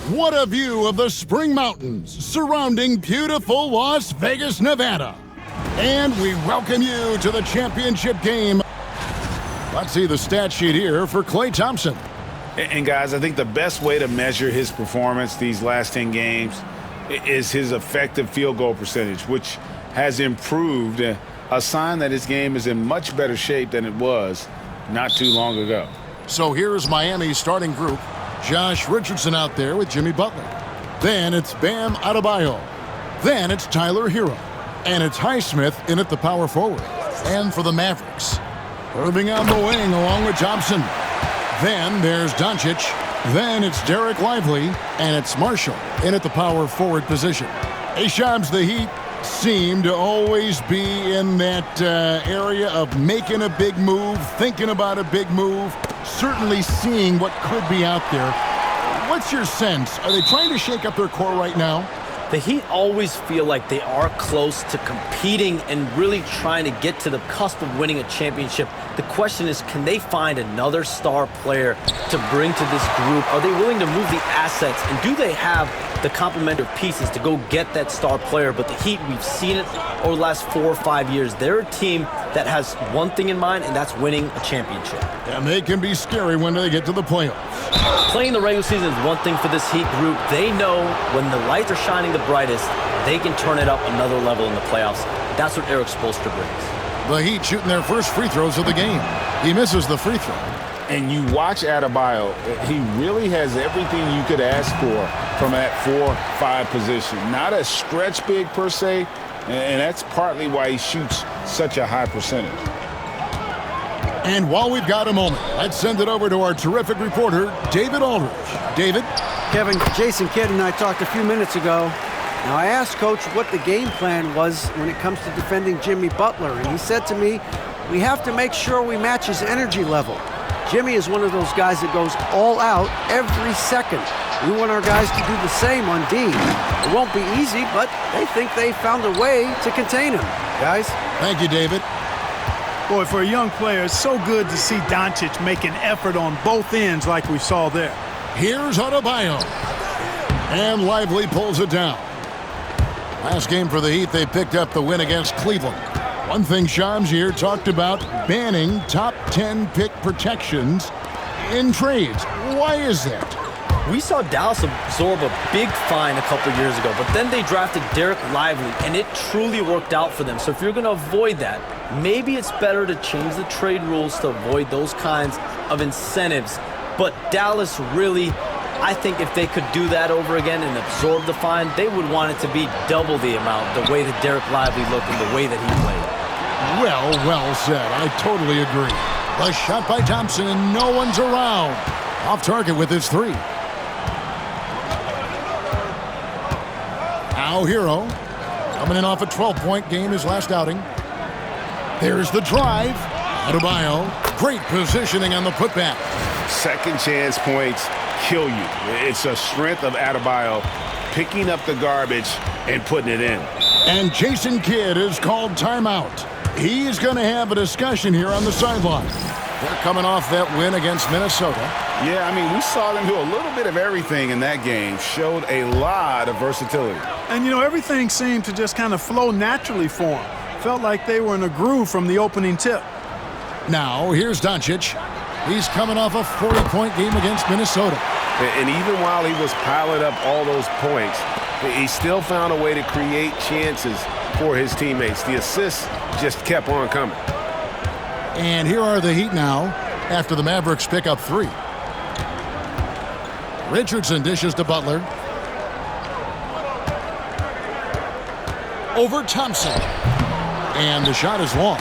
What a view of the Spring Mountains surrounding beautiful Las Vegas, Nevada. And we welcome you to the championship game. Let's see the stat sheet here for Klay Thompson. And guys, I think the best way to measure his performance these last 10 games is his effective field goal percentage, which has improved, a sign that his game is in much better shape than it was not too long ago. So here's Miami's starting group. Josh Richardson out there with Jimmy Butler. Then it's Bam Adebayo. Then it's Tyler Hero. And it's Highsmith in at the power forward. And for the Mavericks, Irving on the wing along with Thompson. Then there's Doncic. Then it's Derek Lively. And it's Marshall in at the power forward position. Hey, Shams, the Heat seem to always be in that area of making a big move, thinking about a big move, certainly seeing what could be out there. What's your sense? Are they trying to shake up their core right now? The Heat always feel like they are close to competing and really trying to get to the cusp of winning a championship. The question is, can they find another star player to bring to this group? Are they willing to move the assets? And do they have the complementary pieces to go get that star player? But the Heat, we've seen it over the last 4 or 5 years. They're a team that has one thing in mind, and that's winning a championship. And they can be scary when they get to the playoffs. Playing the regular season is one thing for this Heat group. They know when the lights are shining the brightest, they can turn it up another level in the playoffs. That's what Eric Spoelstra brings. The Heat shooting their first free throws of the game. He misses the free throw. And you watch Adebayo, he really has everything you could ask for from that 4-5 position. Not a stretch big per se, and that's partly why he shoots such a high percentage. And while we've got a moment, let's send it over to our terrific reporter, David Aldridge. David? Kevin, Jason Kidd and I talked a few minutes ago. Now, I asked Coach what the game plan was when it comes to defending Jimmy Butler, and he said to me, we have to make sure we match his energy level. Jimmy is one of those guys that goes all out every second. We want our guys to do the same on D. It won't be easy, but they think they found a way to contain him. Guys? Thank you, David. Boy, for a young player, it's so good to see Doncic make an effort on both ends like we saw there. Here's Adebayo. And Lively pulls it down. Last game for the Heat, they picked up the win against Cleveland. One thing Shams here talked about, banning top 10 pick protections in trades. Why is that? We saw Dallas absorb a big fine a couple years ago, but then they drafted Derek Lively, and it truly worked out for them. So if you're going to avoid that, maybe it's better to change the trade rules to avoid those kinds of incentives. But Dallas really, I think if they could do that over again and absorb the fine, they would want it to be double the amount, the way that Derek Lively looked and the way that he played. Well said. I totally agree. The shot by Thompson, and no one's around. Off target with his three. Now Hero, coming in off a 12-point game his last outing. There's the drive. Adebayo, great positioning on the putback. Second chance points kill you. It's a strength of Adebayo picking up the garbage and putting it in. And Jason Kidd is called timeout. He's going to have a discussion here on the sideline. They're coming off that win against Minnesota. Yeah, I mean, we saw them do a little bit of everything in that game. Showed a lot of versatility. And, you know, everything seemed to just kind of flow naturally for them. Felt like they were in a groove from the opening tip. Now, here's Doncic. He's coming off a 40-point game against Minnesota. And even while he was piling up all those points, he still found a way to create chances for his teammates. The assists just kept on coming. And here are the Heat now after the Mavericks pick up three. Richardson dishes to Butler. Over Thompson. And the shot is long.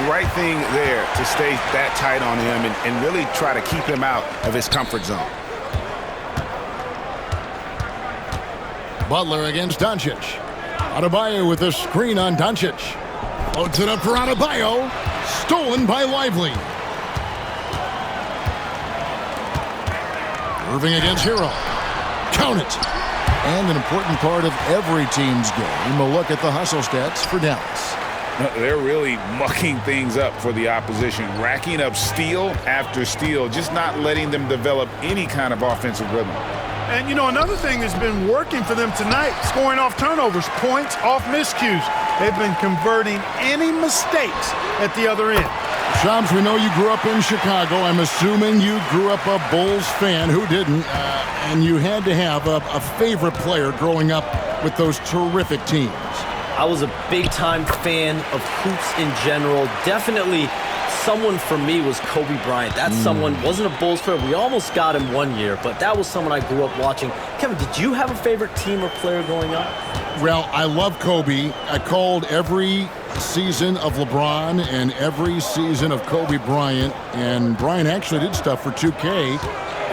Right thing there to stay that tight on him and really try to keep him out of his comfort zone. Butler against Doncic. Adebayo with a screen on Doncic. Loads it up for Adebayo. Stolen by Lively. Irving against Hero. Count it. And an important part of every team's game, a look at the hustle stats for Dallas. They're really mucking things up for the opposition, racking up steal after steal, just not letting them develop any kind of offensive rhythm. And, you know, another thing that's been working for them tonight, scoring off turnovers, points off miscues. They've been converting any mistakes at the other end. Shams, we know you grew up in Chicago. I'm assuming you grew up a Bulls fan. Who didn't? And you had to have a favorite player growing up with those terrific teams. I was a big-time fan of hoops in general. Definitely someone for me was Kobe Bryant. That someone wasn't a Bulls player. We almost got him one year, but that was someone I grew up watching. Kevin, did you have a favorite team or player growing up? Well, I love Kobe. I called every season of LeBron and every season of Kobe Bryant. And Bryant actually did stuff for 2K.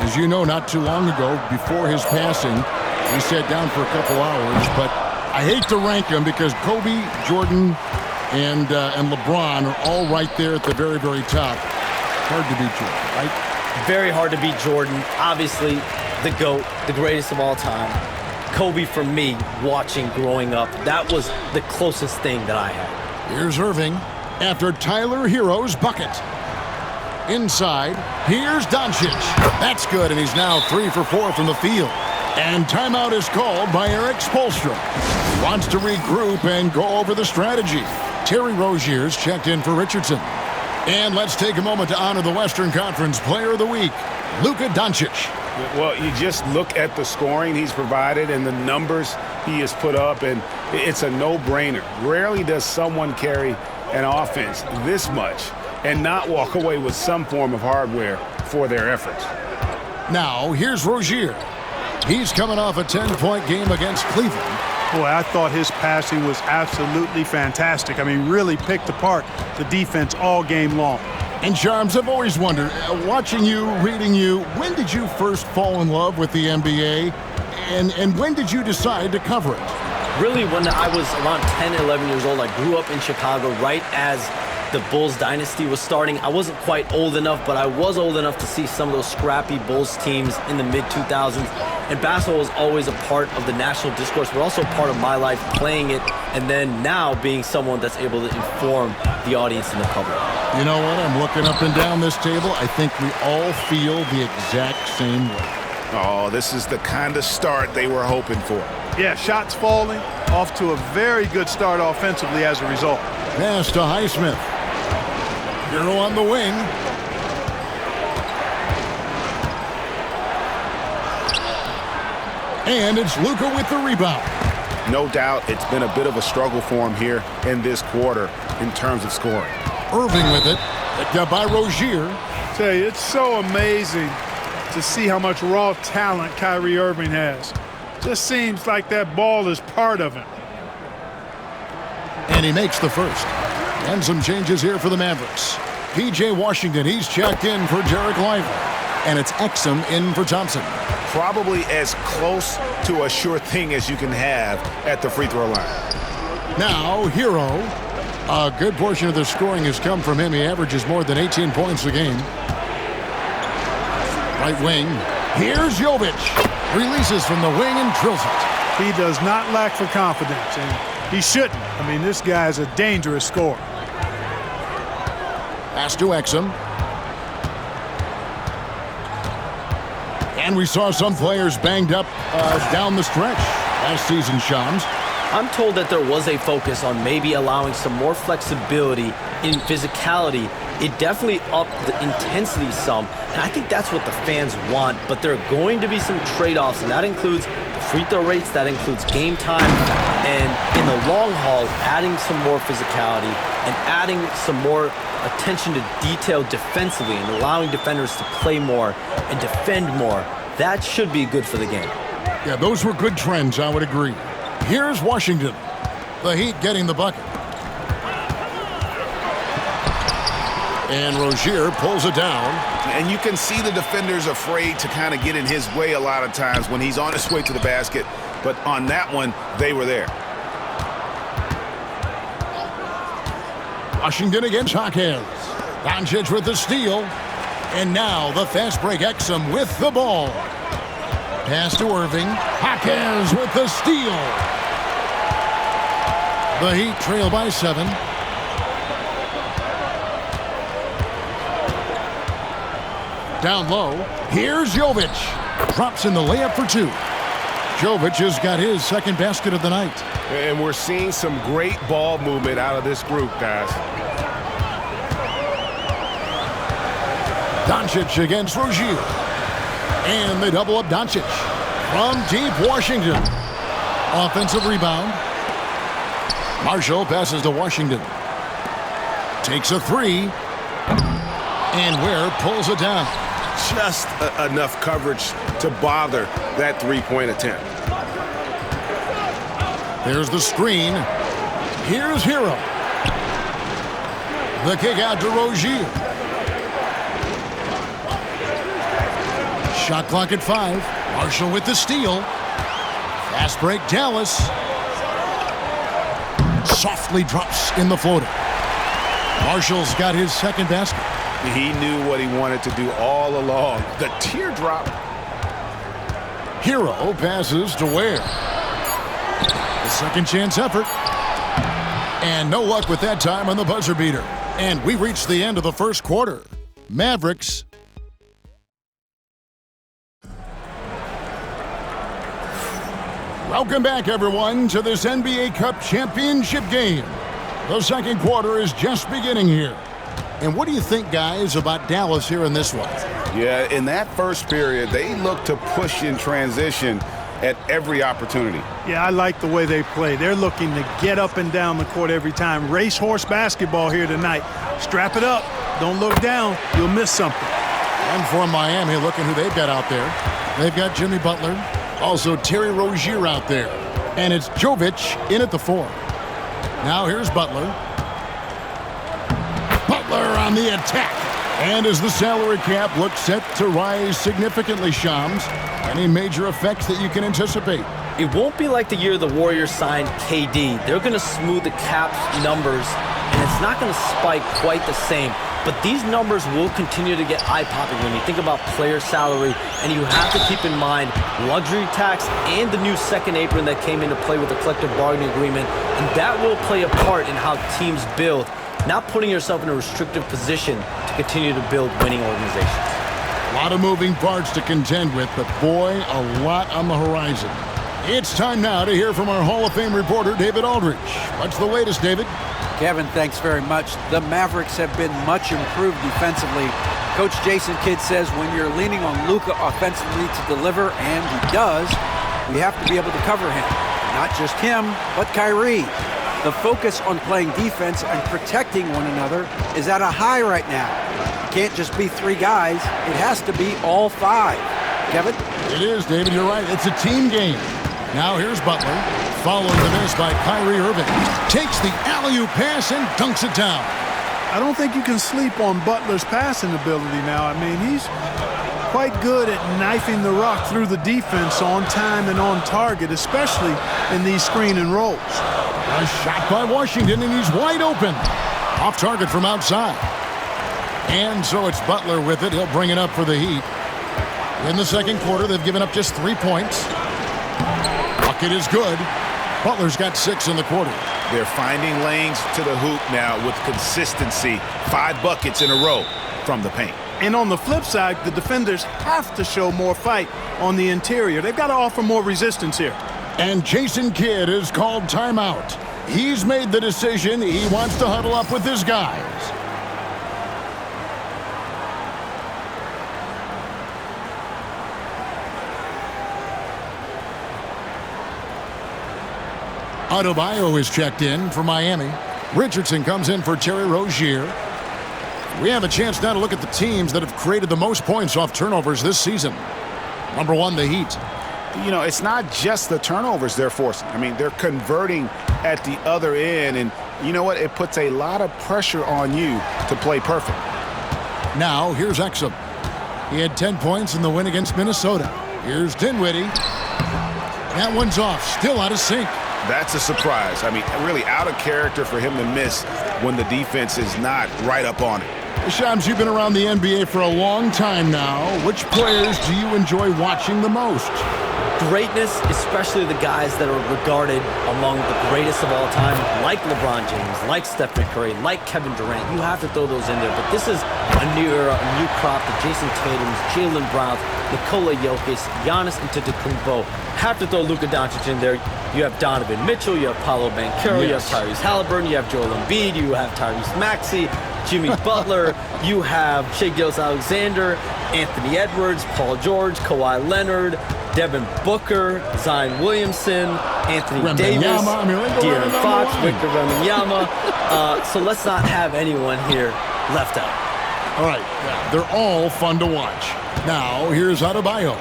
As you know, not too long ago, before his passing, we sat down for a couple hours. But I hate to rank them because Kobe, Jordan, and LeBron are all right there at the very, very top. Hard to beat Jordan, right? Very hard to beat Jordan. Obviously, the GOAT, the greatest of all time. Kobe, for me, watching growing up, that was the closest thing that I had. Here's Irving after Tyler Hero's bucket. Inside, here's Doncic. That's good, and he's now 3 for 4 from the field. And timeout is called by Eric Spoelstra. He wants to regroup and go over the strategy. Terry Rozier's checked in for Richardson. And let's take a moment to honor the Western Conference Player of the Week, Luka Doncic. Well, you just look at the scoring he's provided and the numbers he has put up, and it's a no-brainer. Rarely does someone carry an offense this much and not walk away with some form of hardware for their efforts. Now, here's Rozier. He's coming off a 10-point game against Cleveland. Boy, I thought his passing was absolutely fantastic. I mean, really picked apart the defense all game long. And Charms, I've always wondered, watching you, reading you, when did you first fall in love with the NBA? And when did you decide to cover it? Really, when I was around 10, 11 years old, I grew up in Chicago right as the Bulls dynasty was starting. I wasn't quite old enough, but I was old enough to see some of those scrappy Bulls teams in the mid-2000s. And basketball was always a part of the national discourse, but also part of my life playing it, and then now being someone that's able to inform the audience and the public. You know what? I'm looking up and down this table. I think we all feel the exact same way. Oh, this is the kind of start they were hoping for. Yeah, shots falling, off to a very good start offensively as a result. Pass to Highsmith. Hero on the wing. And it's Luka with the rebound. No doubt it's been a bit of a struggle for him here in this quarter in terms of scoring. Irving with it. Picked up by Rozier. Tell you, it's so amazing to see how much raw talent Kyrie Irving has. Just seems like that ball is part of him. And he makes the first. And some changes here for the Mavericks. P.J. Washington, he's checked in for Derek Lively. And it's Exum in for Thompson. Probably as close to a sure thing as you can have at the free throw line. Now, Hero. A good portion of the scoring has come from him. He averages more than 18 points a game. Right wing. Here's Jovic. Releases from the wing and drills it. He does not lack for confidence, and he shouldn't. I mean, this guy's a dangerous scorer. Pass to Exum. And we saw some players banged up down the stretch last season, Shams. I'm told that there was a focus on maybe allowing some more flexibility in physicality. It definitely upped the intensity some, and I think that's what the fans want. But there are going to be some trade-offs, and that includes the free throw rates, that includes game time, and in the long haul, adding some more physicality and adding some more attention to detail defensively and allowing defenders to play more and defend more. That should be good for the game. Yeah, those were good trends, I would agree. Here's Washington. The Heat getting the bucket. And Rozier pulls it down. And you can see the defenders afraid to kind of get in his way a lot of times when he's on his way to the basket. But on that one, they were there. Washington against Hawkins. Doncic with the steal. And now the fast break Exum with the ball. Pass to Irving. Hawkins with the steal. The Heat trail by 7. Down low. Here's Jovic. Drops in the layup for 2. Jovic has got his second basket of the night. And we're seeing some great ball movement out of this group, guys. Doncic against Rozier. And they double up Doncic. From deep Washington. Offensive rebound. Marshall passes to Washington. Takes a 3. And Ware pulls it down. Just enough coverage to bother that three-point attempt. There's the screen. Here's Hero. The kick out to Rozier. Shot clock at 5. Marshall with the steal. Fast break, Dallas. Softly drops in the floater. Marshall's got his second basket. He knew what he wanted to do all along. The teardrop. Hero passes to Ware. The second chance effort. And no luck with that time on the buzzer beater. And we reach the end of the first quarter. Mavericks. Welcome back, everyone, to this NBA Cup championship game. The second quarter is just beginning here. And what do you think, guys, about Dallas here in this one? Yeah, in that first period, they looked to push in transition at every opportunity. Yeah, I like the way they play. They're looking to get up and down the court every time. Racehorse basketball here tonight. Strap it up. Don't look down. You'll miss something. And for Miami, look at who they've got out there. They've got Jimmy Butler, also Terry Rozier out there. And it's Jovic in at the 4. Now here's Butler. Butler on the attack. And as the salary cap looks set to rise significantly, Shams, any major effects that you can anticipate? It won't be like the year the Warriors signed KD. They're going to smooth the cap numbers, and it's not going to spike quite the same. But these numbers will continue to get eye-popping when you think about player salary, and you have to keep in mind luxury tax and the new second apron that came into play with the collective bargaining agreement, and that will play a part in how teams build, not putting yourself in a restrictive position to continue to build winning organizations. A lot of moving parts to contend with, but boy, a lot on the horizon. It's time now to hear from our Hall of Fame reporter, David Aldridge. What's the latest, David? Kevin, thanks very much. The Mavericks have been much improved defensively. Coach Jason Kidd says when you're leaning on Luka offensively to deliver, and he does, we have to be able to cover him. Not just him, but Kyrie. The focus on playing defense and protecting one another is at a high right now. It can't just be 3 guys. It has to be all 5. Kevin? It is, David. You're right. It's a team game. Now here's Butler, following the miss by Kyrie Irving. Takes the alley-oop pass and dunks it down. I don't think you can sleep on Butler's passing ability now. I mean, he's quite good at knifing the rock through the defense on time and on target, especially in these screen and rolls. A shot by Washington, and he's wide open. Off target from outside. And so it's Butler with it. He'll bring it up for the Heat. In the second quarter, they've given up just 3 points. Bucket is good. Butler's got 6 in the quarter. They're finding lanes to the hoop now with consistency. 5 buckets in a row from the paint. And on the flip side, the defenders have to show more fight on the interior. They've got to offer more resistance here. And Jason Kidd has called timeout. He's made the decision. He wants to huddle up with his guys. Adebayo is checked in for Miami. Richardson comes in for Terry Rozier. We have a chance now to look at the teams that have created the most points off turnovers this season. Number 1, the Heat. You know, it's not just the turnovers they're forcing. I mean, they're converting at the other end, and you know what? It puts a lot of pressure on you to play perfect. Now, here's Exum. He had 10 points in the win against Minnesota. Here's Dinwiddie. That one's off, still out of sync. That's a surprise. I mean, really out of character for him to miss when the defense is not right up on it. Shams, you've been around the NBA for a long time now. Which players do you enjoy watching the most? Greatness, especially the guys that are regarded among the greatest of all time, like LeBron James, like Stephen Curry, like Kevin Durant. You have to throw those in there. But this is a new era, a new crop. The Jason Tatums, Jaylen Browns, Nikola Jokic, Giannis Antetokounmpo. Have to throw Luka Doncic in there. You have Donovan Mitchell, you have Paolo Banchero, you have Tyrese Halliburton, you have Joel Embiid, you have Tyrese Maxey, Jimmy Butler, you have Shai Gilgeous-Alexander, Anthony Edwards, Paul George, Kawhi Leonard, Devin Booker, Zion Williamson, Anthony Davis, De'Aaron Fox, Victor Wembanyama. So let's not have anyone here left out. All right, they're all fun to watch. Now, here's Adebayo.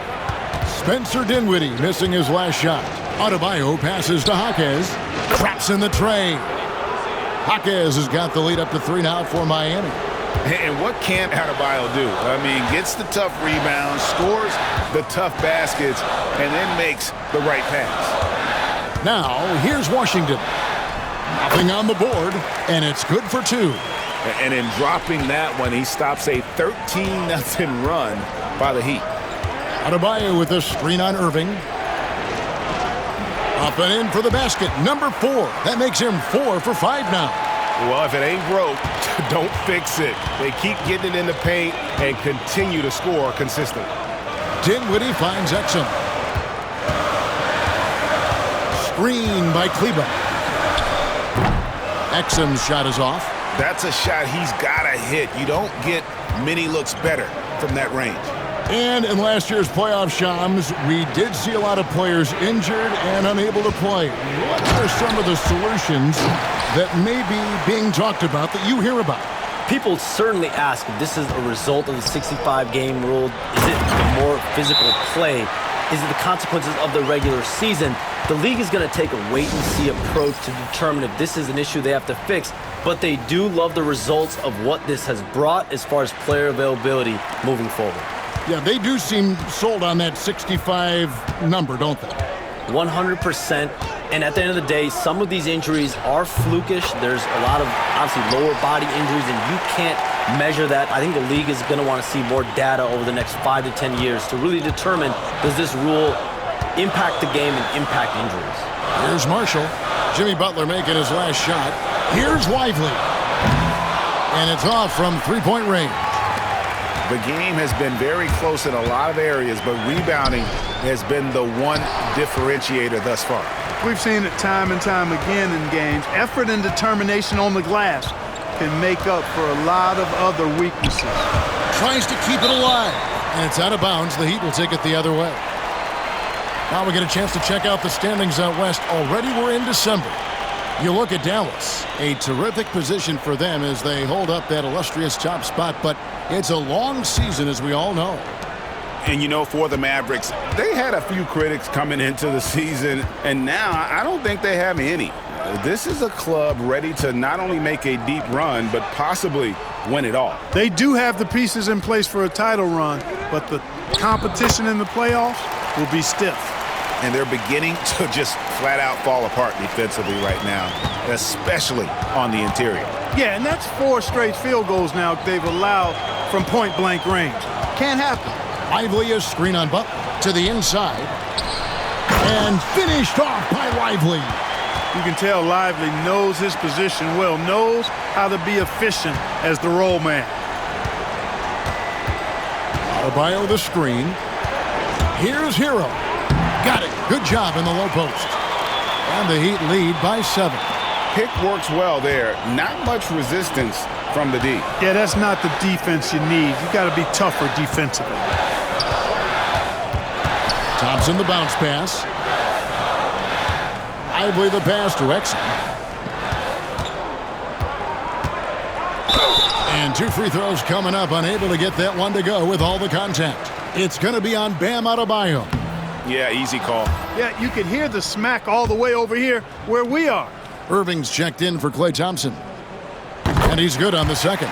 Spencer Dinwiddie missing his last shot. Adebayo passes to Jaquez. Traps in the tray. Jaquez has got the lead up to 3 now for Miami. And what can't Adebayo do? I mean, gets the tough rebounds, scores the tough baskets, and then makes the right pass. Now, here's Washington. Nothing on the board, and it's good for 2. And in dropping that one, he stops a 13-0 run by the Heat. Adebayo with a screen on Irving. Up and in for the basket. Number 4. That makes him 4 for 5 now. Well, if it ain't broke, don't fix it. They keep getting it in the paint and continue to score consistently. Dinwiddie finds Exum. Screen by Kleba. Exum's shot is off. That's a shot he's got to hit. You don't get many looks better from that range. And in last year's playoff, Shams, we did see a lot of players injured and unable to play. What are some of the solutions that may be being talked about that you hear about? People certainly ask if this is a result of the 65-game rule. Is it a more physical play? Is it the consequences of the regular season? The league is going to take a wait-and-see approach to determine if this is an issue they have to fix. But they do love the results of what this has brought as far as player availability moving forward. Yeah, they do seem sold on that 65 number, don't they? 100%. And at the end of the day, some of these injuries are flukish. There's a lot of, obviously, lower body injuries, and you can't measure that. I think the league is going to want to see more data over the next 5 to 10 years to really determine, does this rule impact the game and impact injuries? Here's Marshall. Jimmy Butler making his last shot. Here's Lively. And it's off from three-point range. The game has been very close in a lot of areas, but rebounding has been the one differentiator thus far. We've seen it time and time again in games. Effort and determination on the glass can make up for a lot of other weaknesses. Tries to keep it alive, and it's out of bounds. The Heat will take it the other way. Now we get a chance to check out the standings out west. Already we're in December. You look at Dallas, a terrific position for them as they hold up that illustrious top spot, but it's a long season, as we all know. And, you know, for the Mavericks, they had a few critics coming into the season, and now I don't think they have any. This is a club ready to not only make a deep run, but possibly win it all. They do have the pieces in place for a title run, but the competition in the playoffs will be stiff. And they're beginning to just flat out fall apart defensively right now, especially on the interior. Yeah, and that's 4 straight field goals now they've allowed from point-blank range. Can't happen. Lively a screen on Butler to the inside. And finished off by Lively. You can tell Lively knows his position well, knows how to be efficient as the roll man. Adebayo the screen. Here's Hero. Got it. Good job in the low post. And the Heat lead by 7. Pick works well there. Not much resistance from the D. Yeah, that's not the defense you need. You got to be tougher defensively. Thompson the bounce pass. Lively the pass to Exum. And 2 free throws coming up. Unable to get that one to go with all the contact. It's going to be on Bam Adebayo. Yeah, easy call. Yeah, you can hear the smack all the way over here where we are. Irving's checked in for Klay Thompson. And he's good on the second.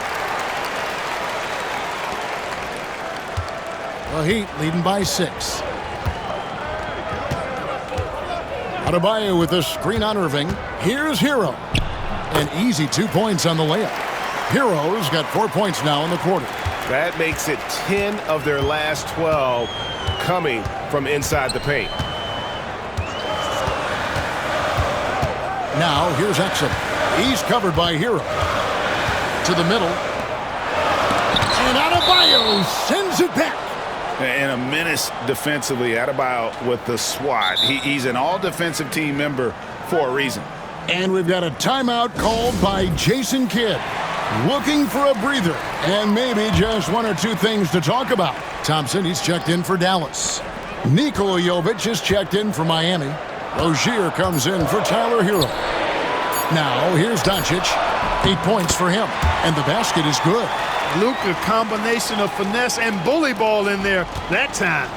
The Heat leading by 6. Adebayo with a screen on Irving. Here's Hero. An easy 2 points on the layup. Hero's got 4 points now in the quarter. That makes it 10 of their last 12 coming from inside the paint. Now here's Exum. He's covered by Hero. To the middle. And Adebayo sends it back. And a menace defensively. Adebayo with the swat. He's an all-defensive team member for a reason. And we've got a timeout called by Jason Kidd. Looking for a breather and maybe just one or two things to talk about. Thompson, he's checked in for Dallas. Nikola Jovic is checked in for Miami. Rozier comes in for Tyler Hero. Now here's Doncic. 8 points for him. And the basket is good. Luka, combination of finesse and bully ball in there that time.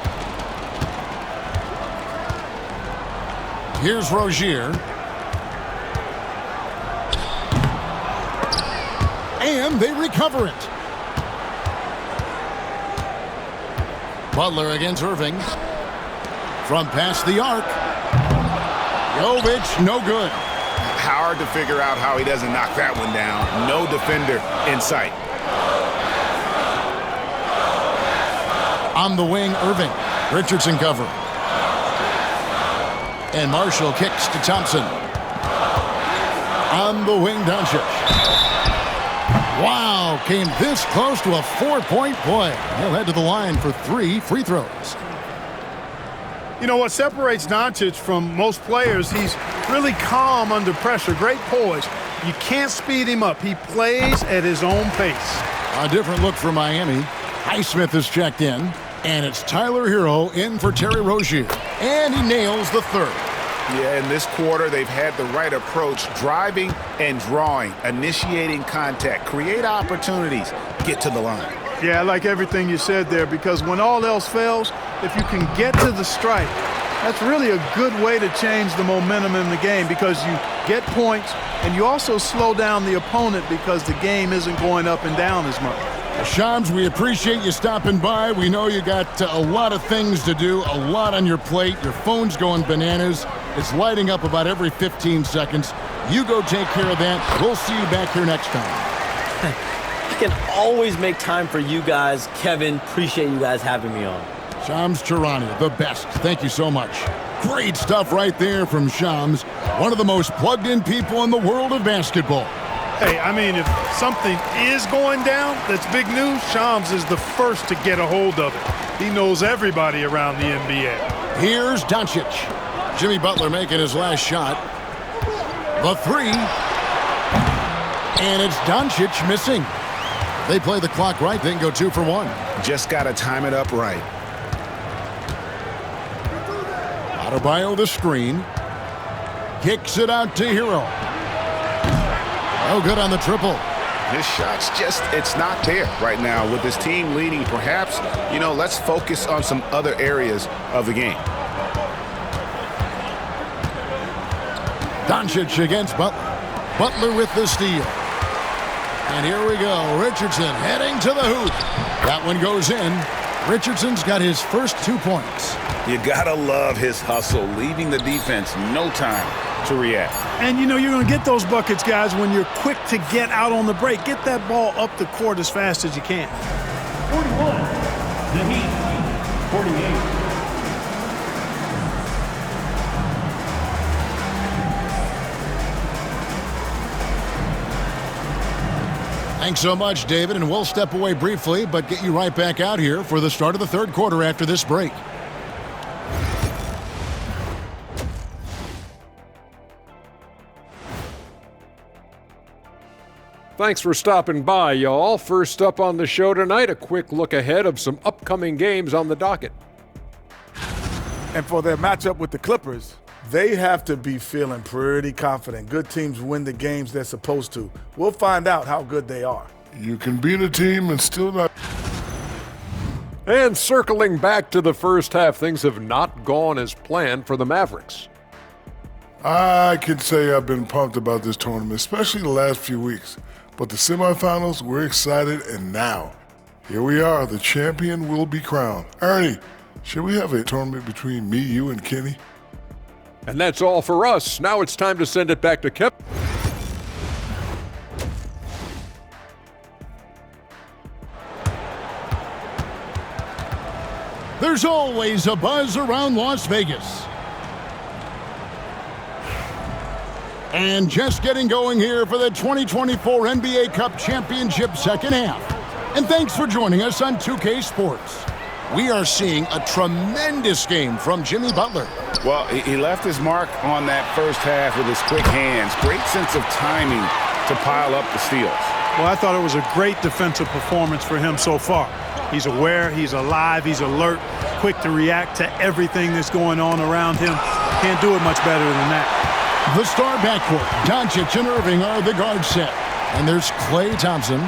Here's Rozier. And they recover it. Butler against Irving. From past the arc. Jovic, no good. Hard to figure out how he doesn't knock that one down. No defender in sight. On the wing, Irving. Richardson cover. And Marshall kicks to Thompson. On the wing, Doncic. Wow, came this close to a 4-point play. He'll head to the line for 3 free throws. You know what separates Doncic from most players, he's really calm under pressure, great poise. You can't speed him up. He plays at his own pace. A different look for Miami. Highsmith is checked in, and it's Tyler Hero in for Terry Rozier. And he nails the third. Yeah, in this quarter, they've had the right approach, driving and drawing, initiating contact, create opportunities, get to the line. Yeah, I like everything you said there, because when all else fails, if you can get to the strike, that's really a good way to change the momentum in the game, because you get points and you also slow down the opponent because the game isn't going up and down as much. Shams, we appreciate you stopping by. We know you got a lot of things to do, a lot on your plate. Your phone's going bananas. It's lighting up about every 15 seconds. You go take care of that. We'll see you back here next time. I can always make time for you guys. Kevin, appreciate you guys having me on. Shams Charania, the best. Thank you so much. Great stuff right there from Shams, one of the most plugged-in people in the world of basketball. Hey, I mean, if something is going down that's big news, Shams is the first to get a hold of it. He knows everybody around the NBA. Here's Doncic. Jimmy Butler making his last shot. The three. And it's Doncic missing. They play the clock right, they can go 2 for 1. Just got to time it up right. Adebayo the screen. Kicks it out to Hero. No good on the triple. His shot's just, it's not there right now. With his team leading, perhaps, let's focus on some other areas of the game. Doncic against Butler. Butler with the steal. And here we go. Richardson heading to the hoop. That one goes in. Richardson's got his first 2 points. You gotta love his hustle, leaving the defense no time to react. And you're going to get those buckets, guys, when you're quick to get out on the break. Get that ball up the court as fast as you can. 41, the Heat, 48. Thanks so much, David, and we'll step away briefly, but get you right back out here for the start of the third quarter after this break. Thanks for stopping by, y'all. First up on the show tonight, a quick look ahead of some upcoming games on the docket. And for their matchup with the Clippers, they have to be feeling pretty confident. Good teams win the games they're supposed to. We'll find out how good they are. You can beat a team and still not. And circling back to the first half, things have not gone as planned for the Mavericks. I can say I've been pumped about this tournament, especially the last few weeks. But the semifinals, we're excited, and now, here we are. The champion will be crowned. Ernie, should we have a tournament between me, you, and Kenny? And that's all for us. Now it's time to send it back to Kevin. There's always a buzz around Las Vegas. And just getting going here for the 2024 NBA Cup Championship second half. And thanks for joining us on 2K Sports. We are seeing a tremendous game from Jimmy Butler. Well, he left his mark on that first half with his quick hands. Great sense of timing to pile up the steals. Well, I thought it was a great defensive performance for him so far. He's aware, he's alive, he's alert, quick to react to everything that's going on around him. Can't do it much better than that. The star backcourt, Doncic and Irving, are the guard set. And there's Klay Thompson.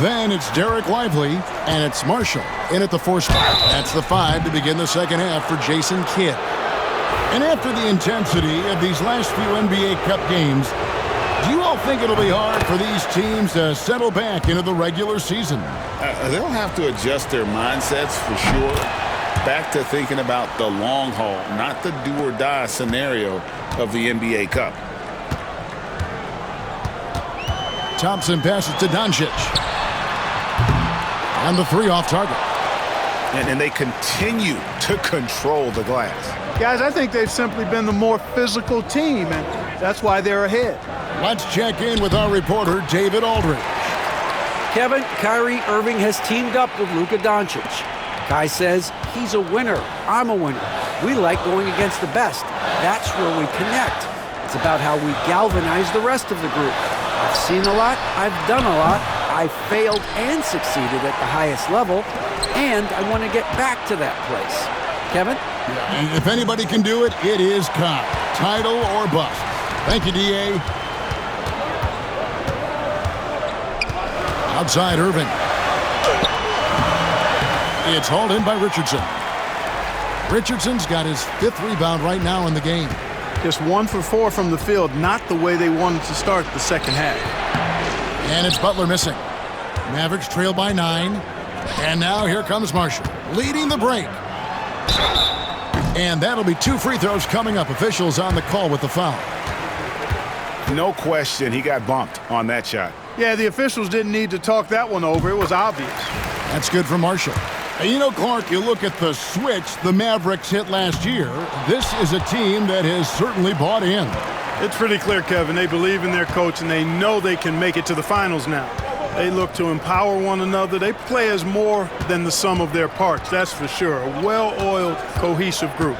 Then it's Derek Lively, and it's Marshall in at the 4 spot. That's the 5 to begin the second half for Jason Kidd. And after the intensity of these last few NBA Cup games, do you all think it'll be hard for these teams to settle back into the regular season? They'll have to adjust their mindsets for sure. Back to thinking about the long haul, not the do-or-die scenario of the NBA Cup. Thompson passes to Doncic. And the 3 off target. And they continue to control the glass. Guys, I think they've simply been the more physical team, and that's why they're ahead. Let's check in with our reporter, David Aldridge. Kevin, Kyrie Irving has teamed up with Luka Doncic. Kai says he's a winner. I'm a winner. We like going against the best. That's where we connect. It's about how we galvanize the rest of the group. I've seen a lot. I've done a lot. I failed and succeeded at the highest level, and I want to get back to that place. Kevin? Yeah, and if anybody can do it, it is Kai. Title or bust. Thank you, D.A. Outside Irving. It's hauled in by Richardson. Richardson's got his 5th rebound right now in the game. Just 1 for 4 from the field, not the way they wanted to start the second half. And it's Butler missing. Mavericks trail by 9. And now here comes Marshall, leading the break. And that'll be 2 free throws coming up. Officials on the call with the foul. No question, he got bumped on that shot. Yeah, the officials didn't need to talk that one over. It was obvious. That's good for Marshall. And you know, Clark, you look at the switch the Mavericks hit last year. This is a team that has certainly bought in. It's pretty clear, Kevin. They believe in their coach, and they know they can make it to the finals now. They look to empower one another. They play as more than the sum of their parts, that's for sure. A well-oiled, cohesive group.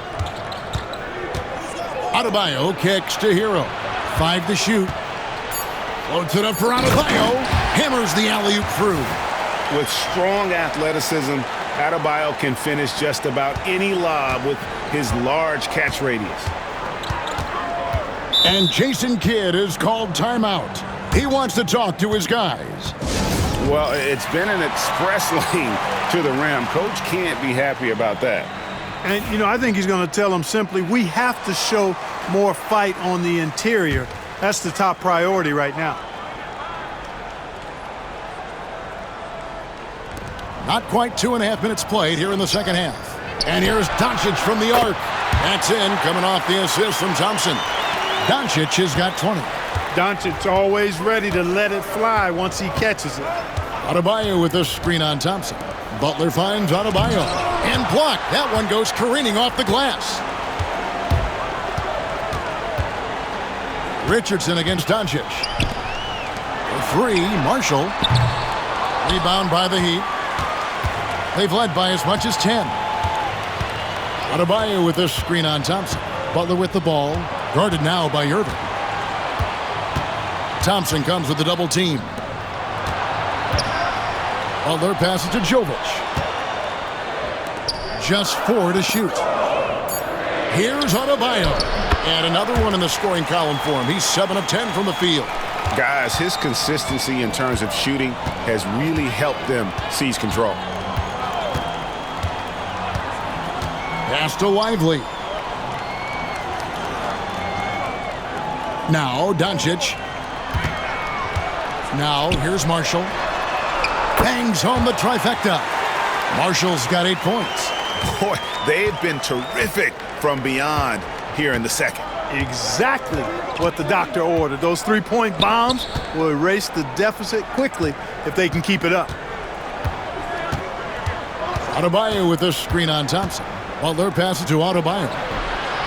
Adebayo kicks to Hero. 5 to shoot. Floats it up for Adebayo. Hammers the alley-oop through. With strong athleticism, Adebayo can finish just about any lob with his large catch radius. And Jason Kidd is called timeout. He wants to talk to his guys. Well, it's been an express lane to the rim. Coach can't be happy about that. And, you know, I think he's going to tell them simply, we have to show more fight on the interior. That's the top priority right now. Not quite 2.5 minutes played here in the second half. And here's Doncic from the arc. That's in, coming off the assist from Thompson. Doncic has got 20. Doncic's always ready to let it fly once he catches it. Adebayo with the screen on Thompson. Butler finds Adebayo. And blocked. That one goes careening off the glass. Richardson against Doncic. For 3, Marshall. Rebound by the Heat. They've led by as much as 10. Adebayo with the screen on Thompson. Butler with the ball. Guarded now by Irving. Thompson comes with the double team. Butler passes to Jovic. Just 4 to shoot. Here's Adebayo. And another one in the scoring column for him. He's 7 of 10 from the field. Guys, his consistency in terms of shooting has really helped them seize control. Pass to Lively. Now Doncic. Now here's Marshall. Bangs home the trifecta. Marshall's got 8 points. Boy, they've been terrific from beyond here in the second. Exactly what the doctor ordered. Those 3-point bombs will erase the deficit quickly if they can keep it up. Adebayo with the screen on Thompson. Butler passes to Adebayo.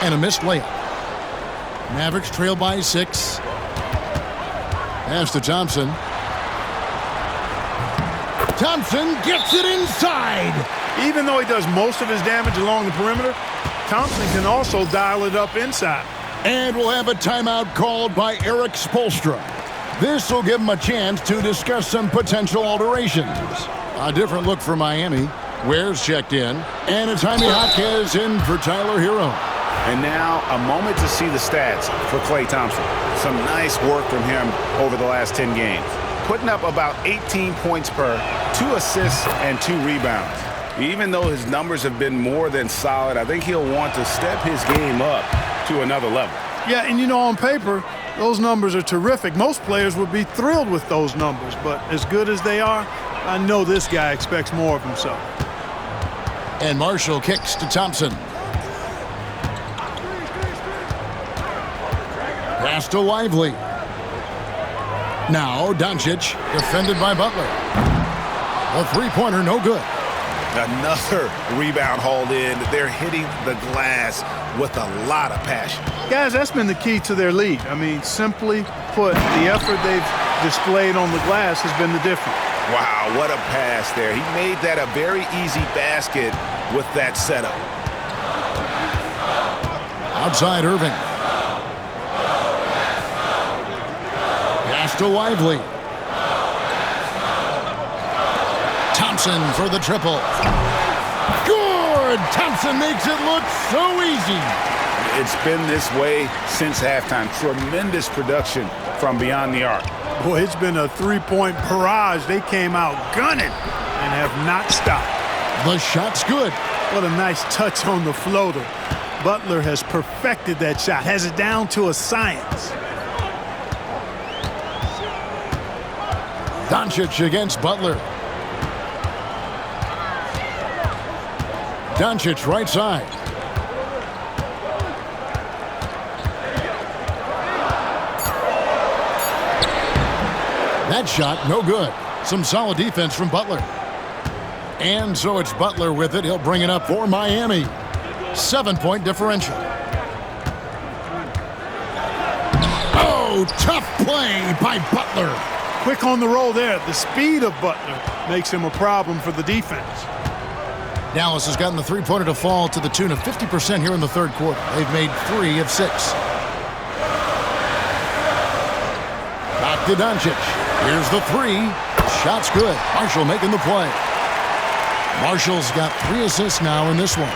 And a missed layup. Mavericks trail by 6. Pass to Thompson. Thompson gets it inside. Even though he does most of his damage along the perimeter, Thompson can also dial it up inside. And we'll have a timeout called by Eric Spoelstra. This will give him a chance to discuss some potential alterations. A different look for Miami. Ware's checked in. And it's Jaime Jaquez in for Tyler Hero. And now a moment to see the stats for Klay Thompson. Some nice work from him over the last 10 games. Putting up about 18 points per, 2 assists, and 2 rebounds. Even though his numbers have been more than solid, I think he'll want to step his game up to another level. Yeah, and you know, on paper, those numbers are terrific. Most players would be thrilled with those numbers, but as good as they are, I know this guy expects more of himself. And Marshall kicks to Thompson. Pass to Lively. Now Doncic, defended by Butler. A three-pointer, no good. Another rebound hauled in. They're hitting the glass with a lot of passion. Guys, that's been the key to their lead. I mean, simply put, the effort they've displayed on the glass has been the difference. Wow, what a pass there. He made that a very easy basket with that setup. Outside Irving. Pass to Lively. Thompson for the triple. Good! Thompson makes it look so easy. It's been this way since halftime. Tremendous production from beyond the arc. Boy, it's been a three-point barrage. They came out gunning and have not stopped. The shot's good. What a nice touch on the floater. Butler has perfected that shot, has it down to a science. Doncic against Butler. Doncic right side. That shot, no good. Some solid defense from Butler. And so it's Butler with it. He'll bring it up for Miami. 7-point differential. Oh, tough play by Butler. Quick on the roll there. The speed of Butler makes him a problem for the defense. Dallas has gotten the three-pointer to fall to the tune of 50% here in the third quarter. They've made 3 of 6. Back to Doncic. Here's the 3. Shot's good. Marshall making the play. Marshall's got 3 assists now in this one.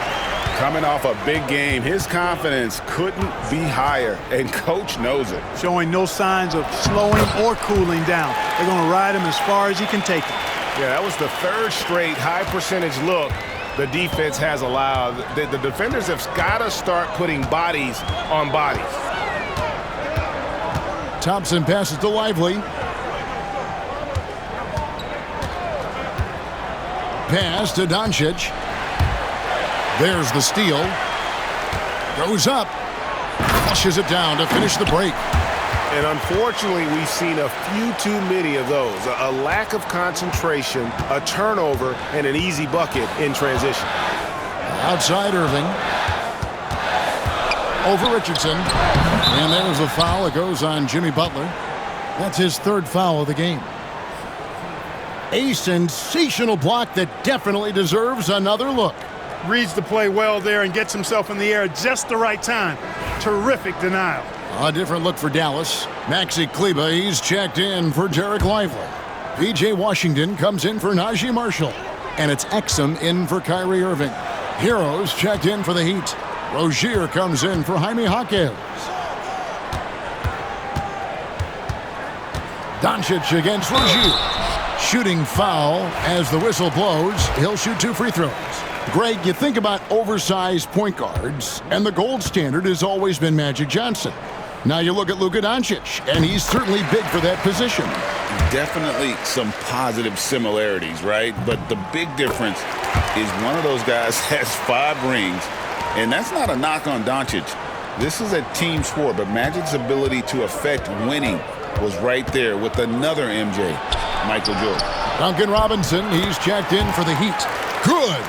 Coming off a big game, his confidence couldn't be higher, and coach knows it. Showing no signs of slowing or cooling down. They're going to ride him as far as he can take him. Yeah, that was the 3rd straight high-percentage look the defense has allowed. The defenders have got to start putting bodies on bodies. Thompson passes to Lively. Pass to Doncic. There's the steal. Goes up. Flushes it down to finish the break. And unfortunately, we've seen a few too many of those. A lack of concentration, a turnover, and an easy bucket in transition. Outside Irving. Over Richardson. And there's a foul. It goes on Jimmy Butler. That's his 3rd foul of the game. A sensational block that definitely deserves another look. Reads the play well there and gets himself in the air at just the right time. Terrific denial. A different look for Dallas. Maxi Kleba, he's checked in for Derek Lively. P.J. Washington comes in for Najee Marshall. And it's Exum in for Kyrie Irving. Heroes checked in for the Heat. Rozier comes in for Jaime Jaquez. Doncic against Rozier. Shooting foul as the whistle blows. He'll shoot 2 free throws. Greg, you think about oversized point guards, and the gold standard has always been Magic Johnson. Now you look at Luka Doncic, and he's certainly big for that position. Definitely some positive similarities, right? But the big difference is one of those guys has 5 rings, and that's not a knock on Doncic. This is a team sport, but Magic's ability to affect winning was right there with another MJ, Michael Jordan. Duncan Robinson, he's checked in for the Heat. Good.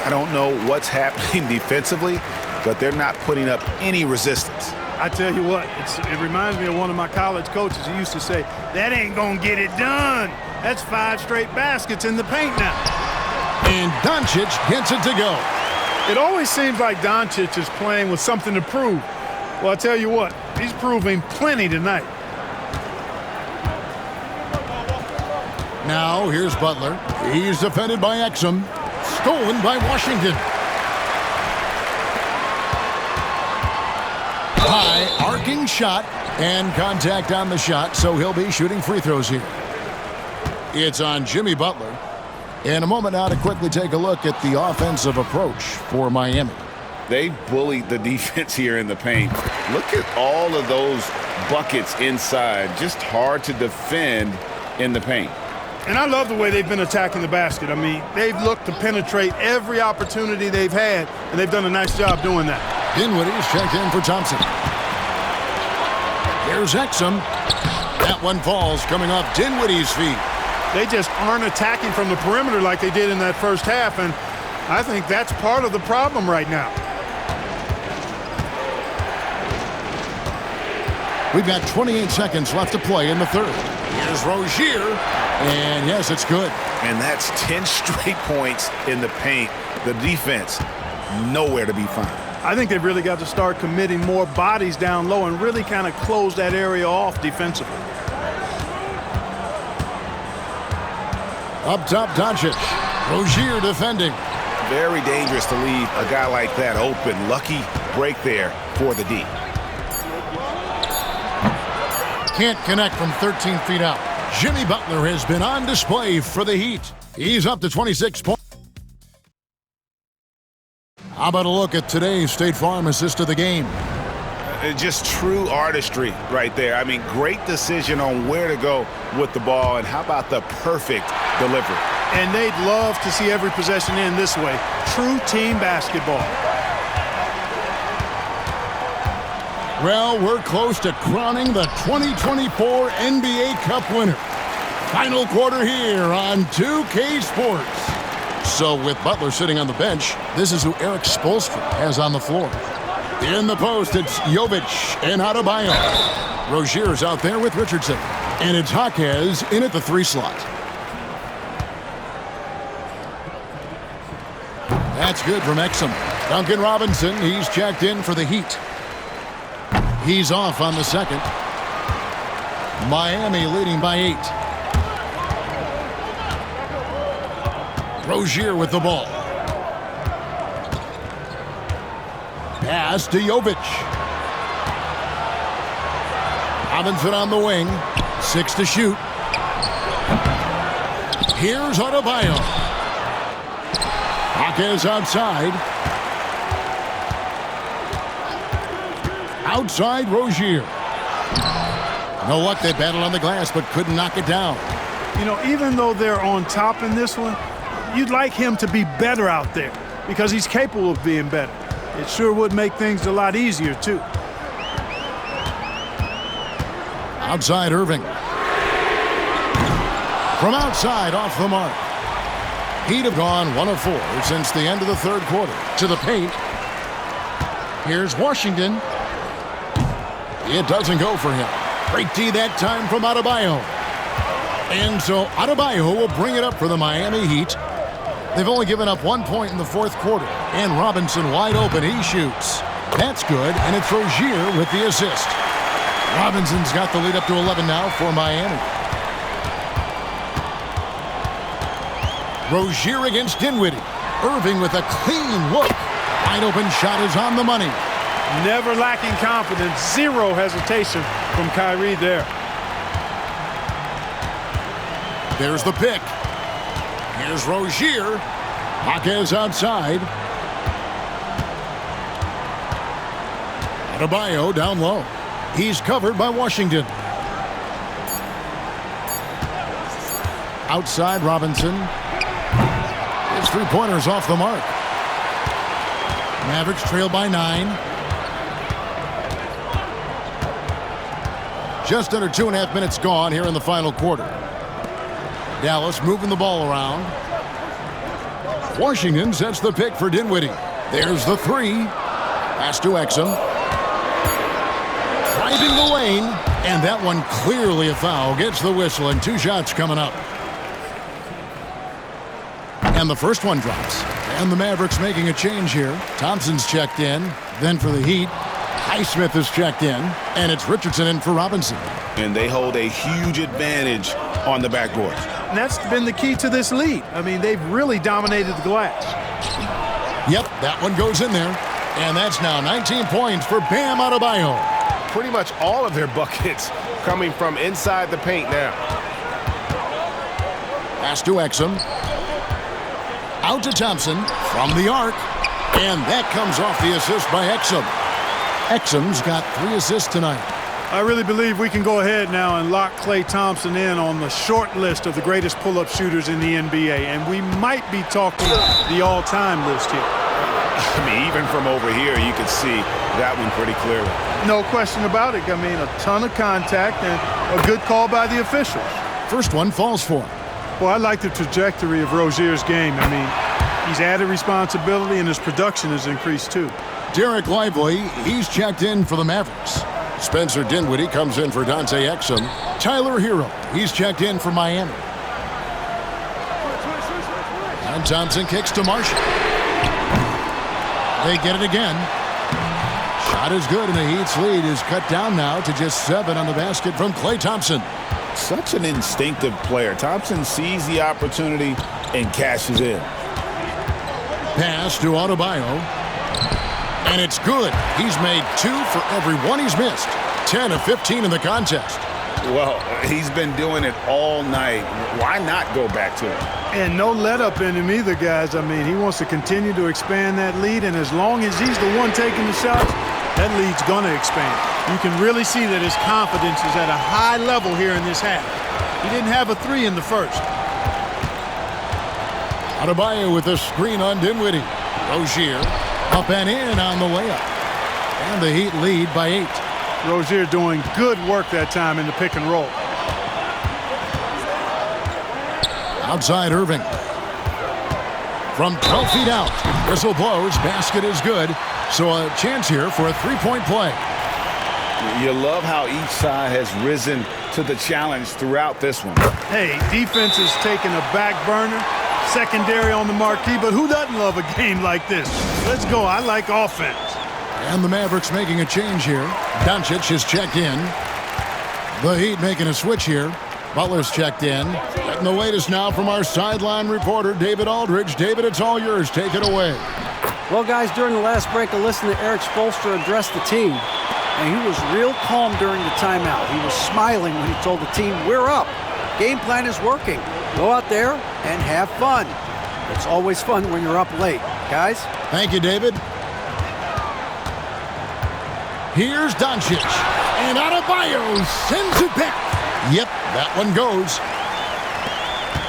I don't know what's happening defensively, but they're not putting up any resistance. I tell you what, it reminds me of one of my college coaches. He used to say, that ain't going to get it done. That's 5 straight baskets in the paint now. And Doncic gets it to go. It always seems like Doncic is playing with something to prove. Well, I tell you what, he's proving plenty tonight. Now here's Butler. He's defended by Exum. Stolen by Washington. High arcing shot and contact on the shot, so he'll be shooting free throws here. It's on Jimmy Butler. In a moment now to quickly take a look at the offensive approach for Miami. They bullied the defense here in the paint. Look at all of those buckets inside. Just hard to defend in the paint. And I love the way they've been attacking the basket. I mean, they've looked to penetrate every opportunity they've had, and they've done a nice job doing that. Dinwiddie's checked in for Thompson. Here's Exum. That one falls coming off Dinwiddie's feet. They just aren't attacking from the perimeter like they did in that first half, and I think that's part of the problem right now. We've got 28 seconds left to play in the third. Here's Rozier, and yes, it's good. And that's 10 straight points in the paint. The defense, nowhere to be found. I think they've really got to start committing more bodies down low and really kind of close that area off defensively. Up top, Doncic. Rozier defending. Very dangerous to leave a guy like that open. Lucky break there for the D. Can't connect from 13 feet out. Jimmy Butler has been on display for the Heat. He's up to 26 points. How about a look at today's State Farm assist of the game? Just true artistry right there. I mean, great decision on where to go with the ball, and how about the perfect delivery? And they'd love to see every possession end this way. True team basketball. Well, we're close to crowning the 2024 NBA Cup winner. Final quarter here on 2K Sports. So with Butler sitting on the bench, this is who Eric Spoelstra has on the floor. In the post, it's Jovic and Adebayo. Rozier's out there with Richardson. And it's Jaquez in at the 3 slot. That's good from Exum. Duncan Robinson, he's checked in for the Heat. He's off on the second. Miami leading by 8. Rozier with the ball. Pass to Jovic. Robinson on the wing. 6 to shoot. Here's Adebayo. Jaquez outside. Outside Rozier. No luck, they battled on the glass but couldn't knock it down. You know, even though they're on top in this one, you'd like him to be better out there because he's capable of being better. It sure would make things a lot easier, too. Outside Irving. From outside, off the mark. Heat have gone 1 of 4 since the end of the third quarter. To the paint. Here's Washington. It doesn't go for him. Great D that time from Adebayo. And so Adebayo will bring it up for the Miami Heat. They've only given up 1 point in the fourth quarter. And Robinson wide open. He shoots. That's good. And it's Rozier with the assist. Robinson's got the lead up to 11 now for Miami. Rozier against Dinwiddie. Irving with a clean look. Wide open shot is on the money. Never lacking confidence. Zero hesitation from Kyrie there. There's the pick. Here's Rozier. Jaquez outside. Adebayo down low. He's covered by Washington. Outside Robinson. His 3-pointers off the mark. Mavericks trail by 9. Just under 2.5 minutes gone here in the final quarter. Dallas moving the ball around. Washington sets the pick for Dinwiddie. There's the three. Pass to Exum. Driving the lane. And that one clearly a foul. Gets the whistle, and 2 shots coming up. And the first one drops. And the Mavericks making a change here. Thompson's checked in. Then for the Heat, Highsmith is checked in. And it's Richardson in for Robinson. And they hold a huge advantage on the backboard. And that's been the key to this lead. I mean, they've really dominated the glass. Yep, that one goes in there. And that's now 19 points for Bam Adebayo. Pretty much all of their buckets coming from inside the paint now. Pass to Exum. Out to Thompson from the arc. And that comes off the assist by Exum. Exum's got 3 assists tonight. I really believe we can go ahead now and lock Klay Thompson in on the short list of the greatest pull-up shooters in the NBA. And we might be talking the all-time list here. I mean, even from over here, you can see that one pretty clearly. No question about it. I mean, a ton of contact and a good call by the officials. First one falls for him. Well, I like the trajectory of Rozier's game. I mean, he's added responsibility and his production has increased too. Derek Lively, he's checked in for the Mavericks. Spencer Dinwiddie comes in for Dante Exum. Tyler Hero, he's checked in for Miami. And Thompson kicks to Marshall. They get it again. Shot is good, and the Heat's lead is cut down now to just 7 on the basket from Klay Thompson. Such an instinctive player. Thompson sees the opportunity and cashes in. Pass to Adebayo. And it's good. He's made 2 for every 1 he's missed. 10 of 15 in the contest. Well, he's been doing it all night. Why not go back to it? And no let-up in him either, guys. I mean, he wants to continue to expand that lead, and as long as he's the one taking the shots, that lead's going to expand. You can really see that his confidence is at a high level here in this half. He didn't have a 3 in the first. Adebayo with a screen on Dinwiddie. Rozier up and in on the layup. And the Heat lead by 8. Rozier doing good work that time in the pick and roll. Outside Irving. From 12 feet out. Whistle blows. Basket is good. So a chance here for a 3-point play. You love how each side has risen to the challenge throughout this one. Hey, defense is taking a back burner. Secondary on the marquee, but who doesn't love a game like this? Let's go. I like offense. And the Mavericks making a change here. Doncic is checked in. The Heat making a switch here. Butler's checked in. Getting the latest now from our sideline reporter, David Aldridge. David, it's all yours. Take it away. Well, guys, during the last break, I listened to Eric Spoelstra address the team, and he was real calm during the timeout. He was smiling when he told the team, we're up. Game plan is working. Go out there and have fun. It's always fun when you're up late. Guys? Thank you, David. Here's Doncic. And Adebayo sends it back. Yep, that one goes.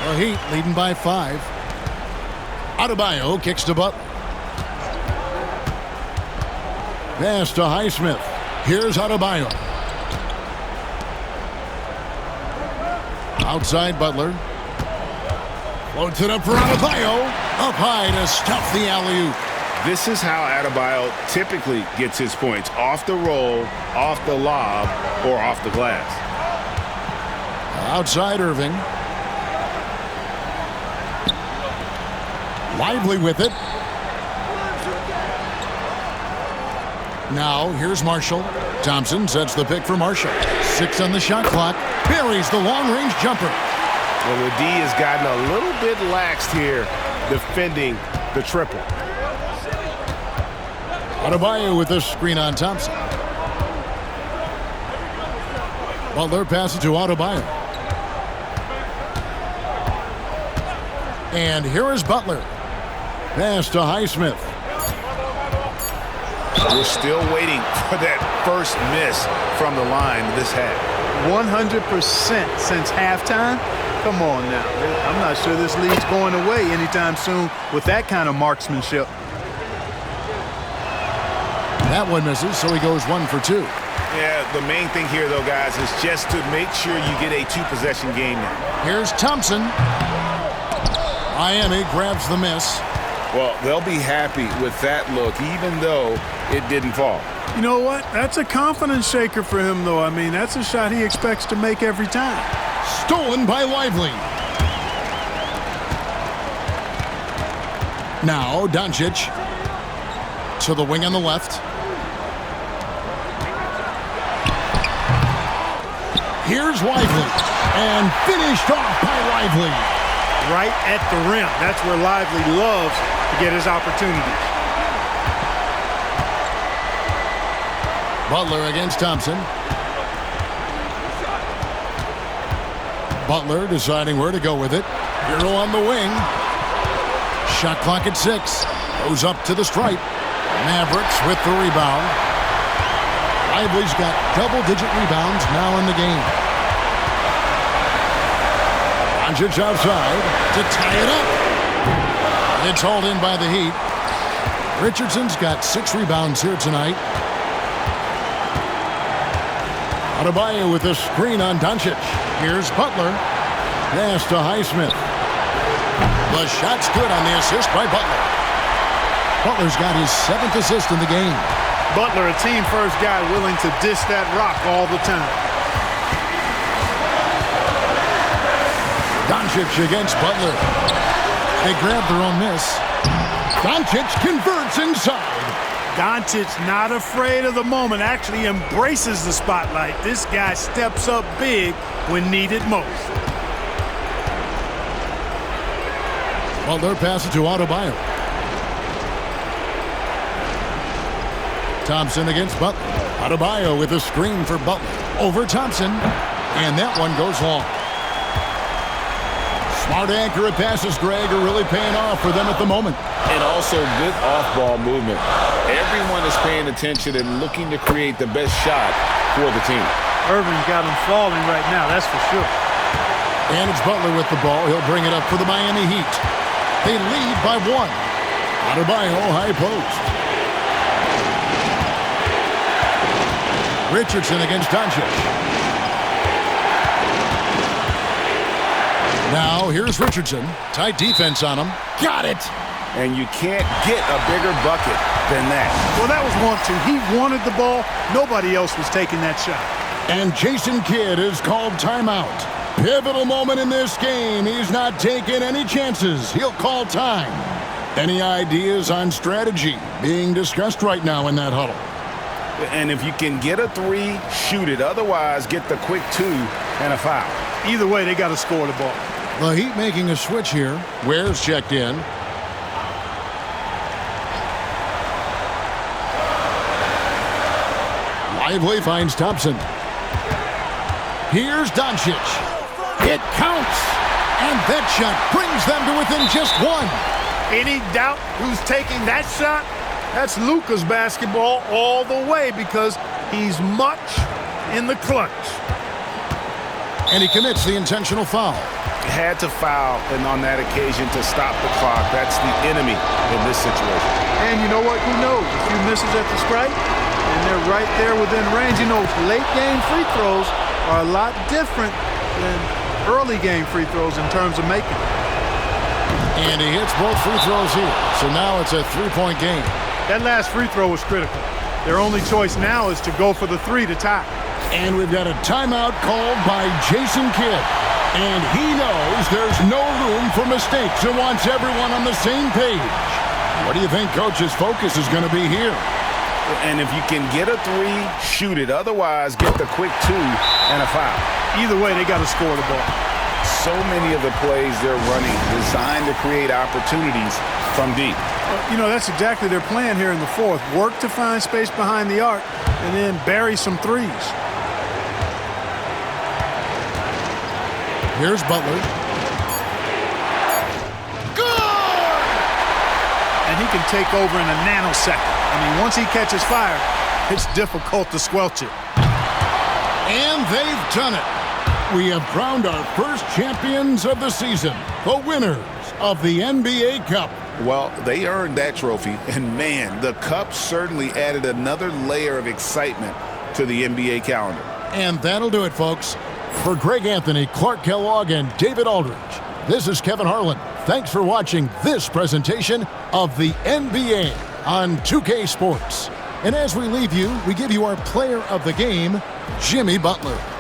The Heat leading by 5. Adebayo kicks to Butler. Pass to Highsmith. Here's Adebayo. Outside Butler. Floats it up for Adebayo. Up high to stuff the alley-oop. This is how Adebayo typically gets his points. Off the roll, off the lob, or off the glass. Outside Irving. Lively with it. Now here's Marshall. Thompson sets the pick for Marshall. 6 on the shot clock. Buries the long-range jumper. Well, the D has gotten a little bit laxed here defending the triple. Adebayo with a screen on Thompson. Butler passes to Adebayo. And here is Butler. Pass to Highsmith. We're still waiting for that first miss from the line this half. 100% since halftime? Come on now. I'm not sure this lead's going away anytime soon with that kind of marksmanship. That one misses, so he goes 1 for 2. Yeah, the main thing here, though, guys, is just to make sure you get a 2-possession game now. Here's Thompson. Miami grabs the miss. Well, they'll be happy with that look, even though it didn't fall. You know what? That's a confidence shaker for him, though. I mean, that's a shot he expects to make every time. Stolen by Lively. Now Doncic to the wing on the left. Here's Lively, and finished off by Lively. Right at the rim. That's where Lively loves to get his opportunities. Butler against Thompson. Butler deciding where to go with it. Hero on the wing. Shot clock at 6. Goes up to the stripe. Mavericks with the rebound. Lively's got double-digit rebounds now in the game. Doncic outside to tie it up. It's hauled in by the Heat. Richardson's got 6 rebounds here tonight. Adebayo with a screen on Doncic. Here's Butler. Pass to Highsmith. The shot's good on the assist by Butler. Butler's got his 7th assist in the game. Butler, a team-first guy willing to dish that rock all the time. Doncic against Butler. They grab their own miss. Doncic converts inside. Doncic not afraid of the moment, actually embraces the spotlight. This guy steps up big when needed most. Butler passes to Adebayo. Thompson against Butler. Adebayo with a screen for Butler. Over Thompson. And that one goes long. Smart, accurate passes, Greg, are really paying off for them at the moment. And also good off-ball movement. Everyone is paying attention and looking to create the best shot for the team. Irving's got him falling right now, that's for sure. And it's Butler with the ball. He'll bring it up for the Miami Heat. They lead by 1. Adebayo, high post. Richardson against Doncic. Now, here's Richardson. Tight defense on him. Got it! And you can't get a bigger bucket than that. Well, that was 1-2. He wanted the ball. Nobody else was taking that shot. And Jason Kidd is called timeout. Pivotal moment in this game. He's not taking any chances. He'll call time. Any ideas on strategy being discussed right now in that huddle? And if you can get a 3, shoot it. Otherwise, get the quick 2 and a foul. Either way, they got to score the ball. The Heat making a switch here. Ware's checked in. Lively finds Thompson. Here's Doncic. It counts. And that shot brings them to within just 1. Any doubt who's taking that shot? That's Luka's basketball all the way because he's much in the clutch. And he commits the intentional foul. Had to foul, and on that occasion to stop the clock. That's the enemy in this situation. And you know what? Who knows? A few misses at the stripe, and they're right there within range. You know, late game free throws are a lot different than early game free throws in terms of making. And he hits both free throws here. So now it's a 3-point game. That last free throw was critical. Their only choice now is to go for the 3 to tie. And we've got a timeout called by Jason Kidd. And he knows there's no room for mistakes and wants everyone on the same page. What do you think Coach's focus is going to be here? And if you can get a 3, shoot it. Otherwise, get the quick 2 and a foul. Either way, they got to score the ball. So many of the plays they're running designed to create opportunities from deep. You know, that's exactly their plan here in the 4th. Work to find space behind the arc and then bury some 3s. Here's Butler. Good! And he can take over in a nanosecond. I mean, once he catches fire, it's difficult to squelch it. And they've done it. We have crowned our first champions of the season, the winners of the NBA Cup. Well, they earned that trophy, and man, the Cup certainly added another layer of excitement to the NBA calendar. And that'll do it, folks. For Greg Anthony, Clark Kellogg, and David Aldridge, this is Kevin Harlan thanks for watching this presentation of the NBA on 2K Sports. And as we leave you, we give you our player of the game, Jimmy Butler.